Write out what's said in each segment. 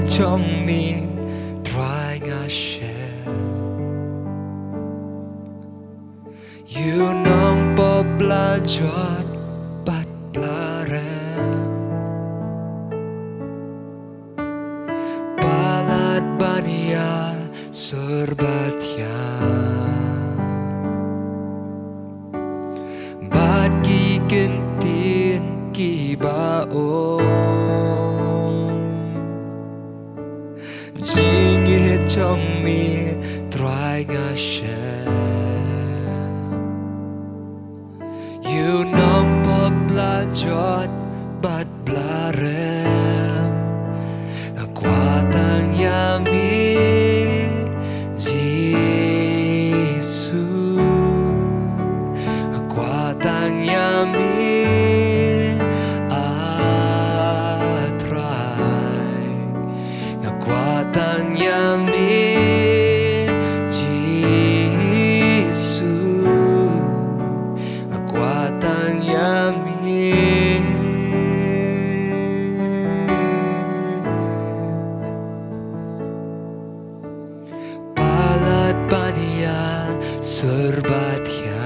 trong mi try nga share you nong popla jot pat plare balat bania serbatya bat ki kentin ki bao jingit trong mi try nga share you nong popla jot bat blarem akuatang yami Jisu akuatang yami atrai akuatang yami Jisu akuatang yami palat pania serbatya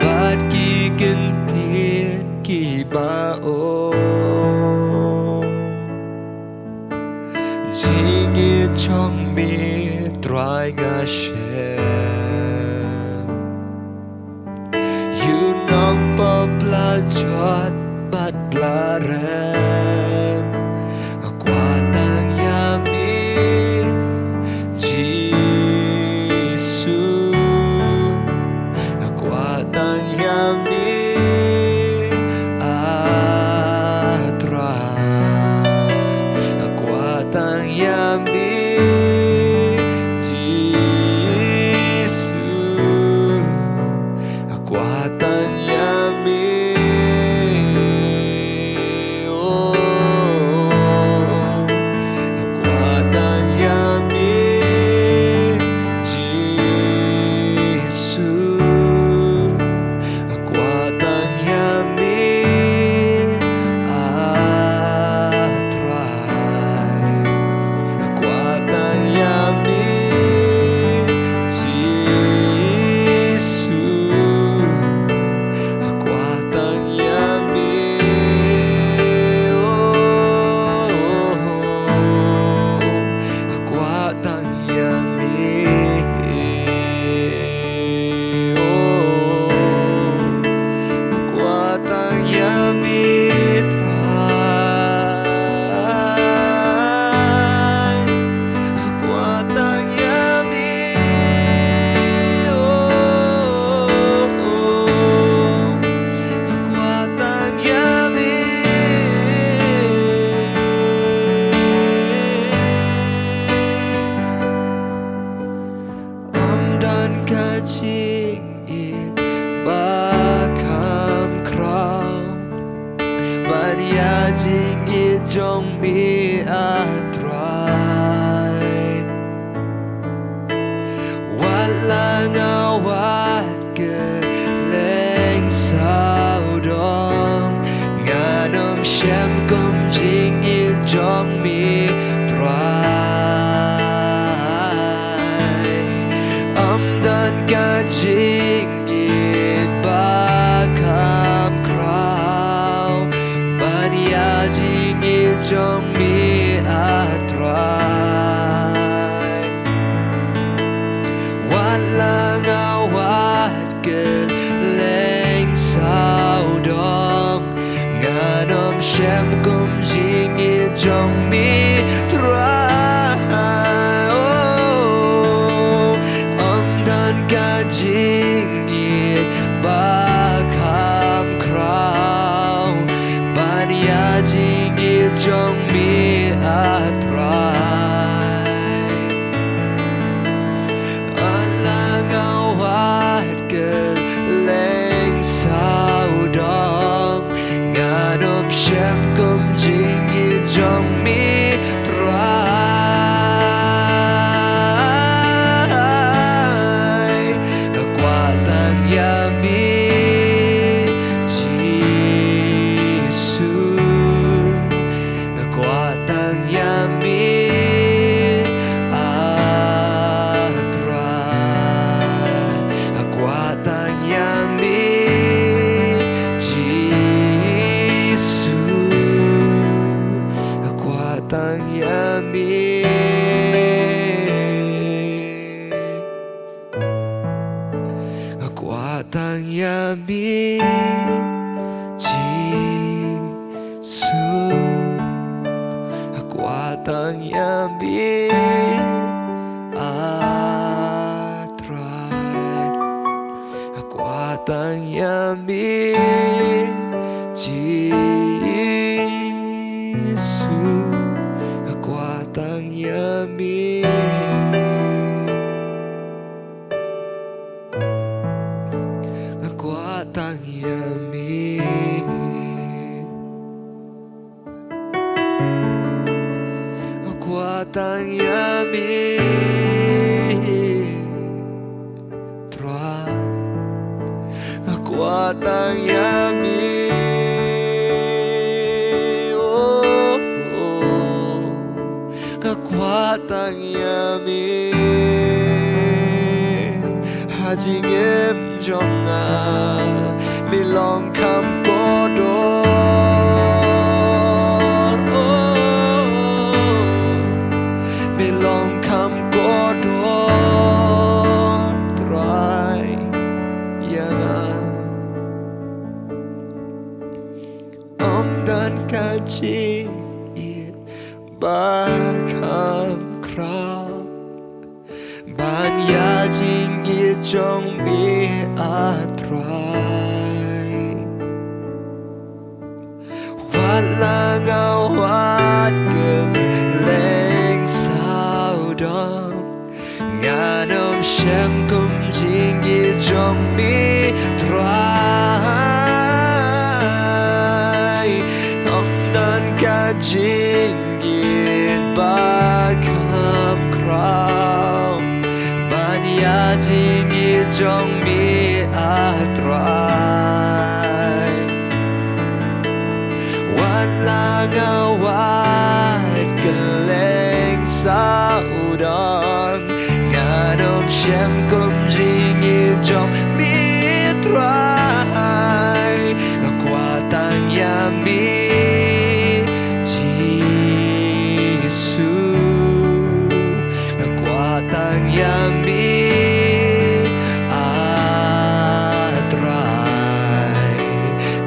bat ki gentin ki bao jingit trong mi try nga shem you nong popla jot bat blarem akuatang yami Jisu akuatang yami atrai akuatang yami Jisu akuatang yami oh akuatang yami Jisu akuatang yami atrai akuatang yami Jisu akuatang yami oh akuatang yami oh akuatang yami try akuatang yami oh akuatang yami dan kaching it bakam krau bania jing it trong mi atrai walang awat ke leng sao dong nganom shem kum jing it trong mi dan kaching it bakam krau bania jing it trong mi atrai walang awat ke leng sao dong nganom shem kum jing it trong mi kaching it bakam krau bania jing it trong mi atrai alang awat ke leng sao dong nganom shem kum jing it trong mi akuatang yami Jisu yami Jisu kekuatan yami kekuatan yami kekuatan yami kekuatan yami kekuatan yami 하징 em정아 밀렁 감고도 밀렁 감고도 dry 양아 dan kaji it bakam krab ban ya jing it jong mi atrai wala ngawat geleng saudam nganom shem kum jing it jong mi trai Jing it bakam kram Banya jing it jong mi atrai Wan lang awat geleng saudang Nganom shem kum jing it jong mi atrai Kekuatan yami kekuatan yami atrai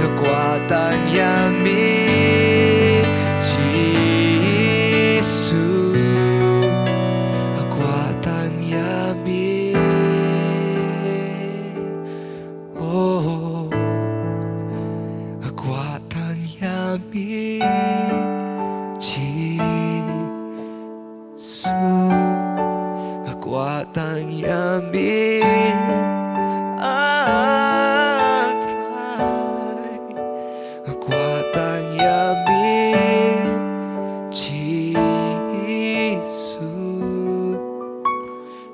kekuatan yami Jisu kekuatan yami oh kekuatan yami kekuatan yami atrai kekuatan yami Jisu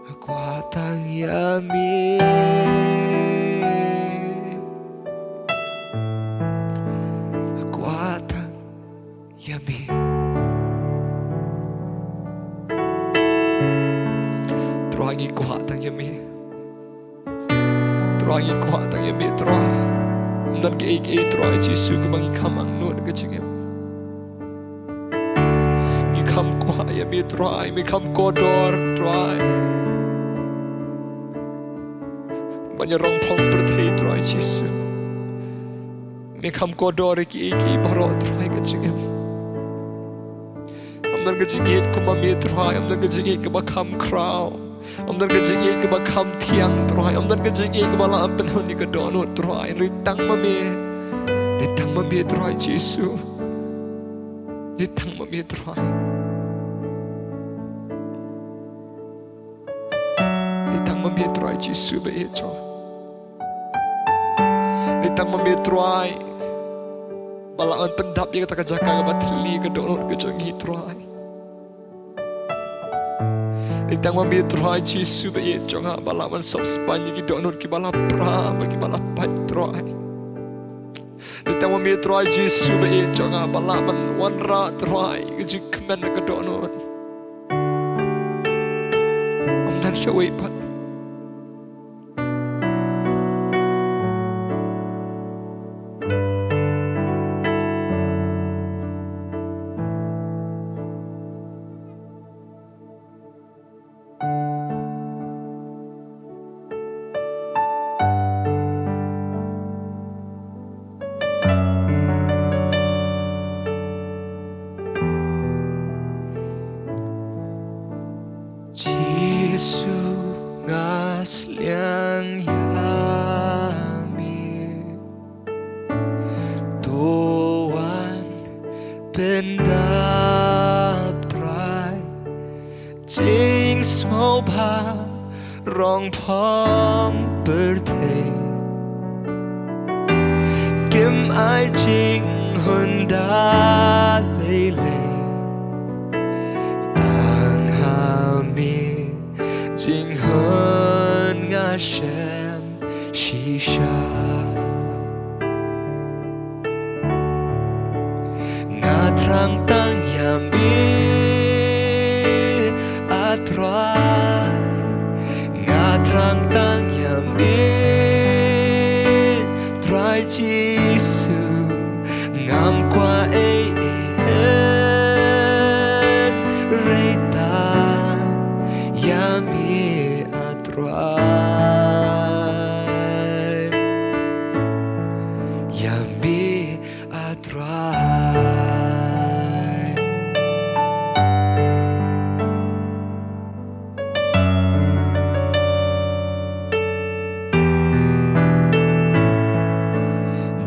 kekuatan yami kekuatan yami Terang kekuatan yami Terang kekuatan yami terang Dan ke terang Jisu kemangi kamang nur kecingem Ngikam kuat yami terang Ngikam kodor terang Banyak orang pong bertei terang Jisu Ngikam kodor ke barok terang kecingem Amdan kecingit kumami terang Amdan kecingit kemakam kraw Amdan kejingi ke bakam tiang terai Amdan kejingi ke bala penhun ni ke donut terai Ritang mami terai Jisu Ritang mami terai Ritang mami terai Jisu beejo Ritang mami terai Bala pendap yang kata kejaka ke batili ke donut kejingi terai Itang mami terai Jisu be jonga bala man sob spanye ki donor ki bala pra bagi bala pat terai Itang mami terai Jisu be jonga bala man wanra terai ki kemen ke donor Amdan syawai pat Jisu เป็นดาบไตรจริงโสภารองพร้อมเปิดเทKim ai chính hơn đã lấy lệ Tàng hà mi chính hơn ngã xem shi sha Ngã trang tăng nhà mi atrai Ngã trang tăng nhà mi Trai Giêsu ngam qua ấy hết rây ta yami atrai yami atrai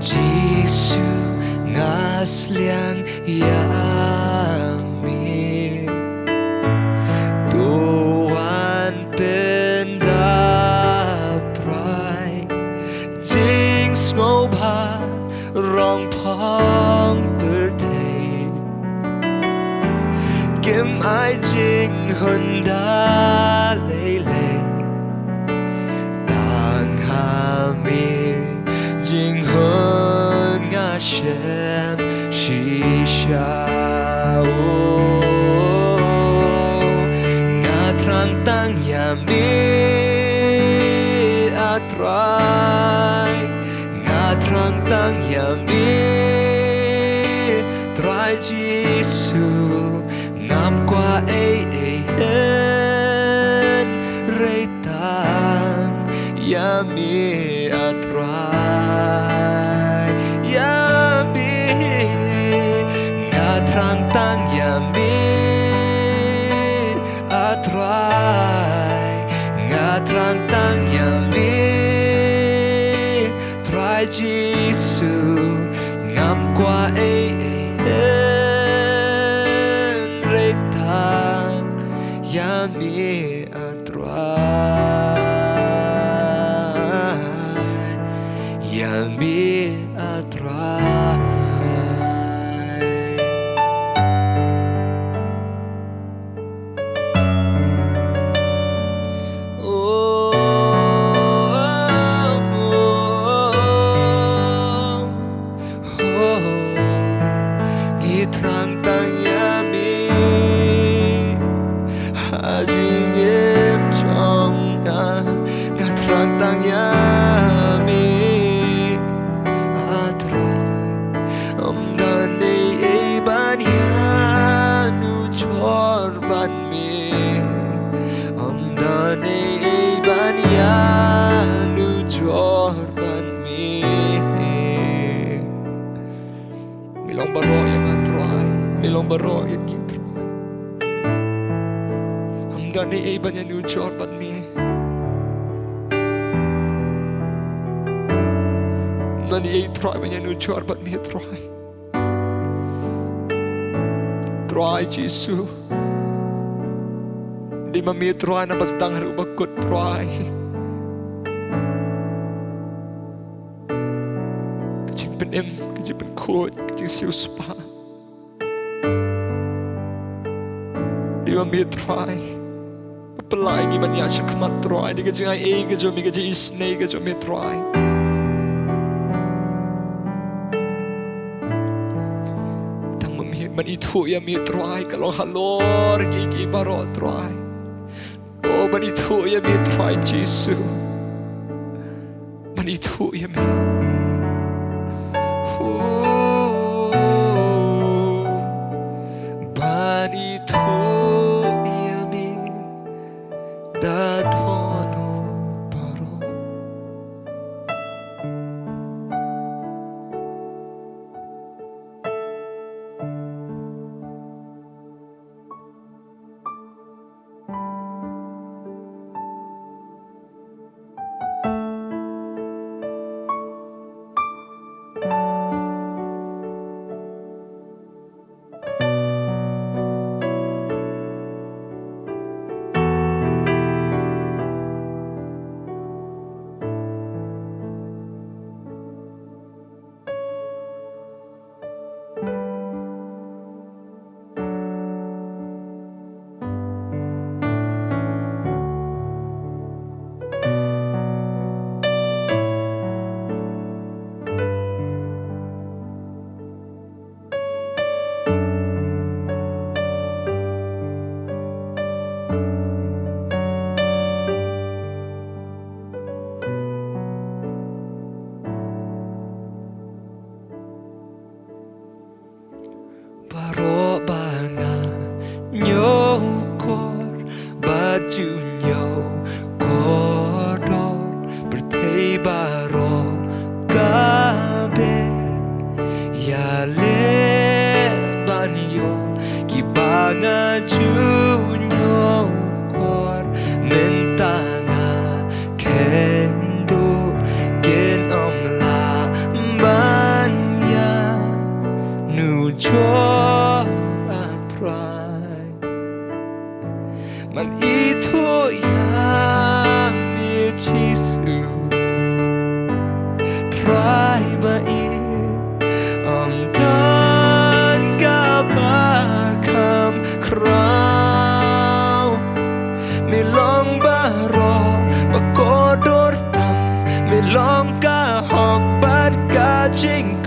Giêsu ngasliang yami Tuhan pendap trai Jing ngobha rong pong bertay Kim ai jing hunda lele Tang hami jing hơn ngã xem shi sha ngã trang tăng nhà mi atrai ngã trang tăng nhà mi trai Giêsu ngam qua ấy hết rây tang yami atrai yami ngã trang tăng yami atrai ngã trang tăng yami trai Giêsu ngam qua ấy hết rây tang yami atrai yami atrai Gitrang tang yami hajing em trong Gitrang tang yami Omdani ban nu jorban mi Omdani ban nu jorban mi Milong baro yang atrai Milong baro yang gitu Omdani ban nu jorban mi Omdani try ban nu jorban mi try Try Giêsu Di mami try na basdang haru bakut try Kecing penem, kecing penkut, kecing siu spa Di mami try Pelai ni mania syakmat try Di kecing ai kecing mi kecing isne kecing mi try Man itu yang mi try kalau halor gigi baro try Oh man itu yang mi try Giêsu Man itu yang mi Man itu yang mi dadono baro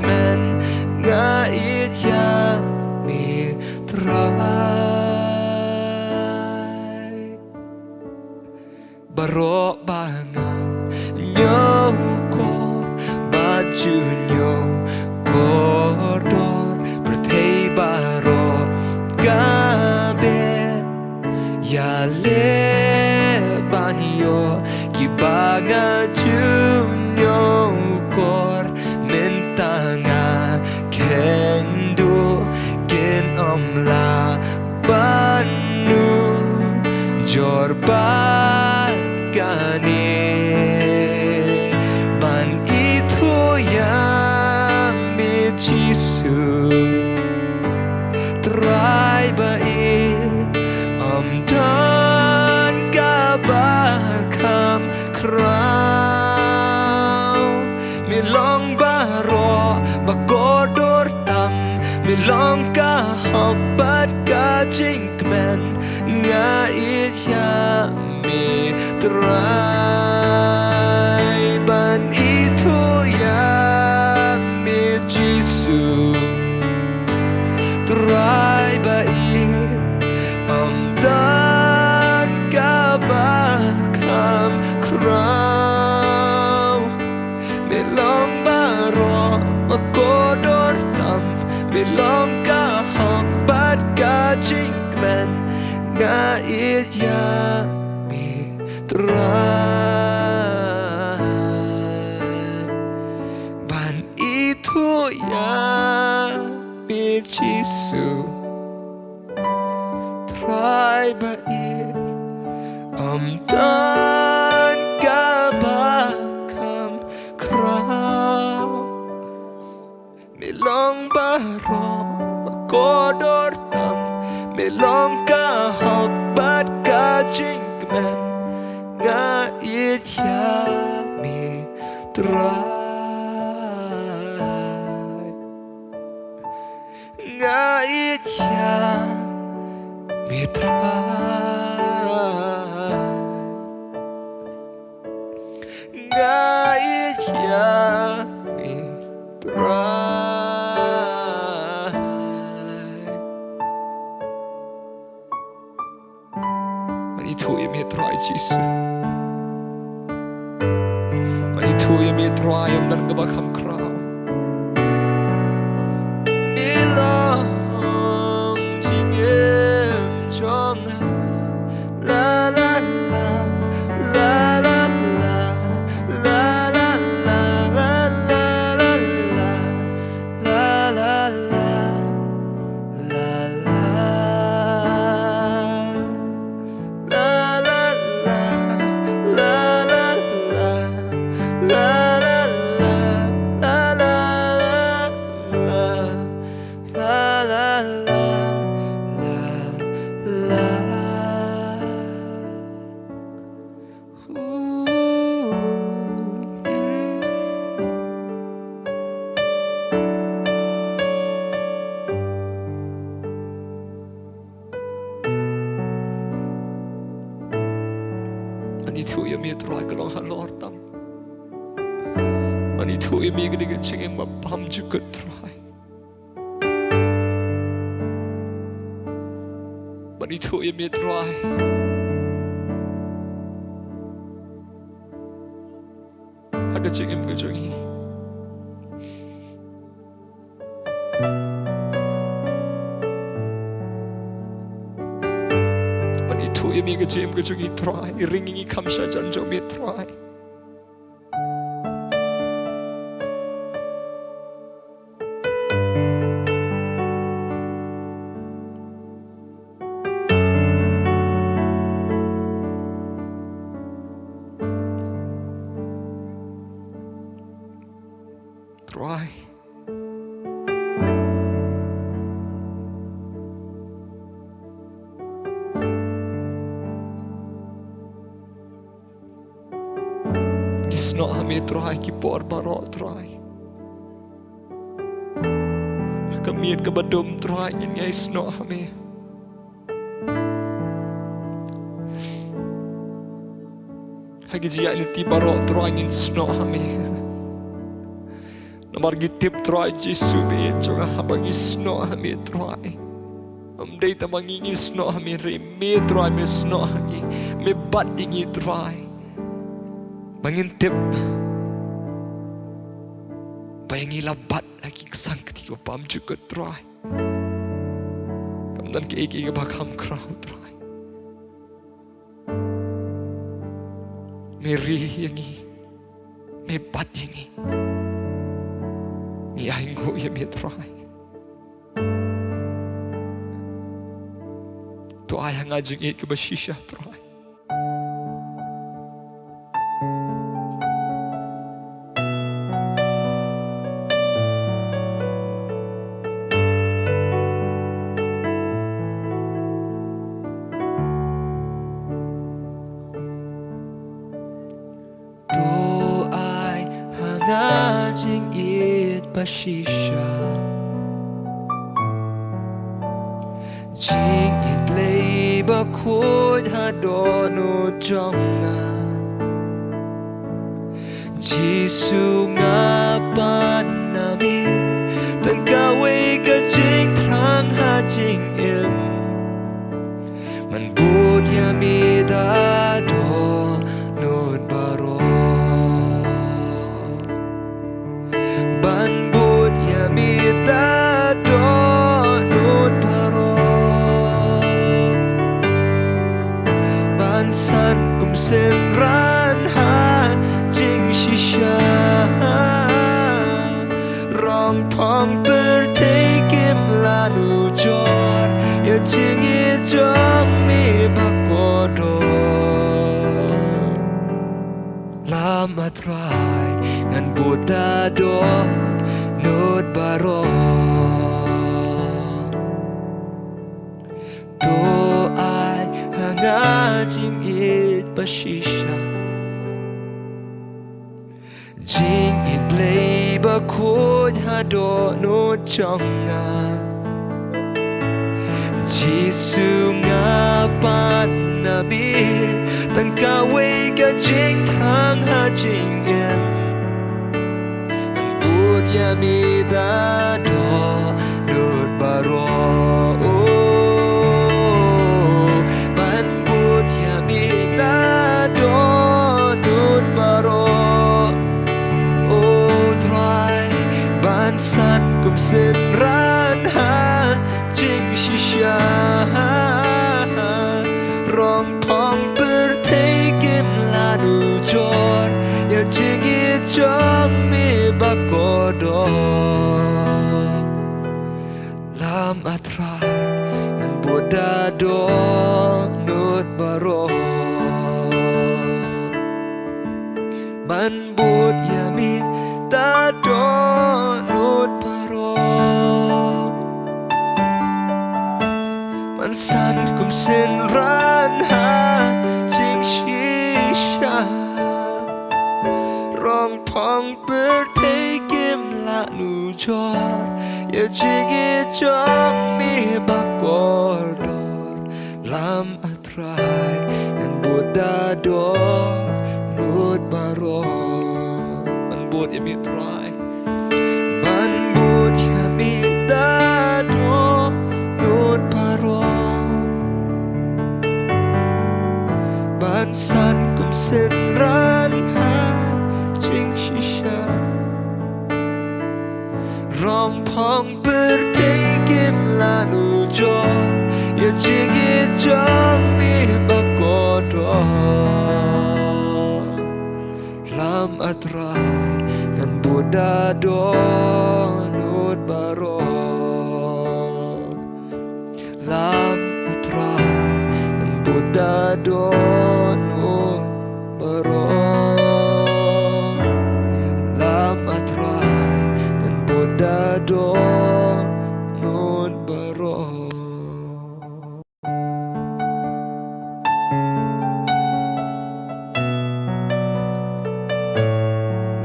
men ngait ya mi try barok bangang nyokor baju nyokor bertei barok gabe ya le banyo kibanga nyokor mentanga kendo ken omla banu jorbat gane ban itu yang mi Jisu try baik dan kabakam kraw milong baro bagodor tam milong kahabat kajingmen ngait ya mi try ban itu ya mi Jisu try baik dan kabakam kraw milong baro makodor tam milong kahabat kajingmen ngait ya mi try ban itu ya mi Jisu try baik dan kabakam kraw milong baro makodor tam milong kahabat kajingmen ngait ya mi try ngait ya mi try ngait ya mi try mani tu ya mi try Jisu mani tu ya mi try om dan kabakam kraw milong jingem jong la la la la la la la la la la la la la la Manitu ya mi try kalong halor tam Manitu ya mi gadigan chingin mapam juga try Manitu ya mi try Haga chingin gajongi Manitu ya mi gajim gajongi try Iringingi kamsha janjo mi try Try Isno hame try ki por baro try Kamir ka badum try nya isno hame Hagi jia ni ti baro try ngin sno hame Namargi tip try Jesu be chonga habagi sno hami try. Amdei tamangi sno hami re me try me sno hami me bat ingi try. Bangin tip bayangi labat lagi sang ketika pam juga try. Kamdan ke eki bakam krau try. Meri yangi me bat yangi. Ni ainggo ya me try. Tu ayang ajeng eki bashisha try. Ngajing it pashisha Jing it lay bakod hadono jonga Jisu ngapan nami Tenggawe ka jing trang ha jing im Man bud yami dado nod baro Ban bud yami dado nod baro Ban san kum sen ran ha jing shisha Rong pong bertekim lanu jor Ya jing ijong mi bakodo Lama try ngan bodado nod baro To ay hangajim it pashisha Jing it play bakod hado nod chonga Jisu ngapan nabi Tengkawe ka jing trang ha jing em Bud yami dado nod baro Ban bud yami dado nod baro Try ban san kum sen ran ha jing shisha Rong pong bertekim lanu jor Ya jing ijong mi bakodo Lam atrai Ngan bodado nod baro Man bud yami dado nod baro Man san kum sen ran ha jing shisha Rong pong bertekim lanu jor Ya jing ijong mi bakodor Lam atrai ngan bodado nod baro Man bud yami try Man bud yami dado nod baro Ban san kum sen ran ha jing shisha Rong pong bertekim lanu jor Ya jing ijong mi bakodo Lam atrai ngan bodado nod baro Lam atrai ngan bodado nod baro Lam atrai ngan bodado nod baro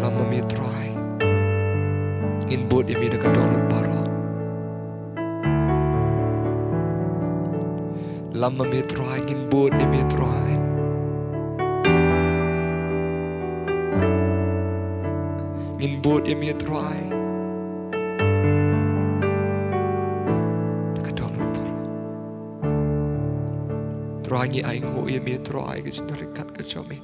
Lama mi try Ngin bod yami nakadonod baro Lama mi try ngin bod yami try Ngin bod yami try Trai ngi aing ho ye mi trai ke jin rikat ke chome